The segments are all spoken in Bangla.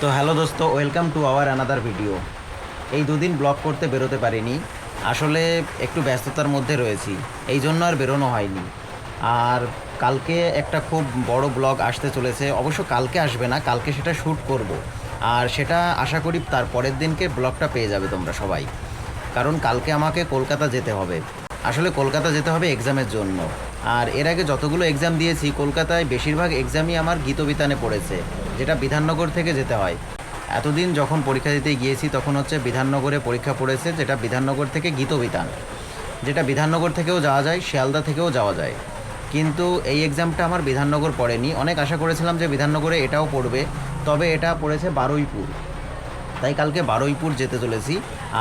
তো হ্যালো দোস্ত, welcome to our another video. এই দুদিন ব্লগ করতে বেরোতে পারিনি, আসলে একটু ব্যস্ততার মধ্যে রয়েছি, এই জন্য আর বেরোনো হয়নি। আর কালকে একটা খুব বড় ব্লগ আসতে চলেছে, অবশ্য কালকে আসবে না, কালকে সেটা শ্যুট করব। আর সেটা আশা করি তার পরের দিনকে ব্লগটা পেয়ে যাবে তোমরা সবাই। কারণ কালকে আমাকে কলকাতা যেতে হবে, আসলে কলকাতা যেতে হবে এক্সামের জন্য। আর এর আগে যতগুলো এক্সাম দিয়েছি কলকাতায় বেশিরভাগ এক্সামই আমার গীতবিতানে পড়েছে, যেটা বিধাননগর থেকে যেতে হয়। এতদিন যখন পরীক্ষা দিতে গিয়েছি তখন হচ্ছে বিধাননগরে পরীক্ষা পড়েছে, যেটা বিধাননগর থেকে গীতবিতান, যেটা বিধাননগর থেকেও যাওয়া যায়, শিয়ালদা থেকেও যাওয়া যায়। কিন্তু এই এক্সামটা আমার বিধাননগর পড়েনি, অনেক আশা করেছিলাম যে বিধাননগরে এটাও পড়বে, তবে এটা পড়েছে বারুইপুর। তাই কালকে বারুইপুর যেতে চলেছি।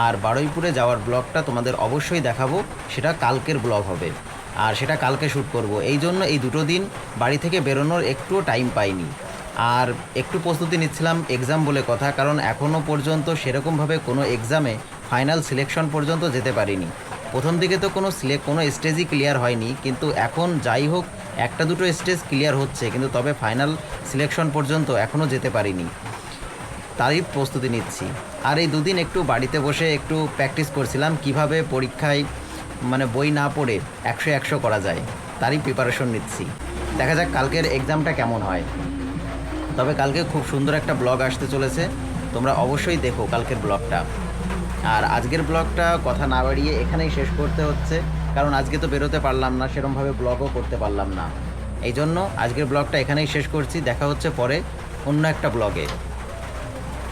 আর বারুইপুরে যাওয়ার ব্লগটা তোমাদের অবশ্যই দেখাবো, সেটা কালকের ব্লগ হবে। আর সেটা কালকে শ্যুট করব, এই জন্য এই দুটো দিন বাড়ি থেকে বেরোনোর একটুও টাইম পাইনি। আর একটু প্রস্তুতি নিচ্ছিলাম এক্সাম বলে কথা, কারণ এখনও পর্যন্ত সেরকমভাবে কোনো এক্সামে ফাইনাল সিলেকশন পর্যন্ত যেতে পারিনি। প্রথম দিকে তো কোনো স্টেজই ক্লিয়ার হয়নি, কিন্তু এখন যাই হোক একটা দুটো স্টেজ ক্লিয়ার হচ্ছে, কিন্তু তবে ফাইনাল সিলেকশন পর্যন্ত এখনও যেতে পারিনি। তারই প্রস্তুতি নিচ্ছি। আর এই দুদিন একটু বাড়িতে বসে একটু প্র্যাকটিস করছিলাম কিভাবে পরীক্ষায় মানে বই না পড়ে 100 করা যায়, তারই প্রিপারেশন নিচ্ছি। দেখা যাক কালকের এক্সামটা কেমন হয়। তবে কালকে খুব সুন্দর একটা ব্লগ আসতে চলেছে, তোমরা অবশ্যই দেখো কালকের ব্লগটা। আর আজকের ব্লগটা কথা না বাড়িয়ে এখানেই শেষ করতে হচ্ছে, কারণ আজকে তো বেরোতে পারলাম না, সেরকমভাবে ব্লগও করতে পারলাম না। এই জন্য আজকের ব্লগটা এখানেই শেষ করছি, দেখা হচ্ছে পরে অন্য একটা ব্লগে।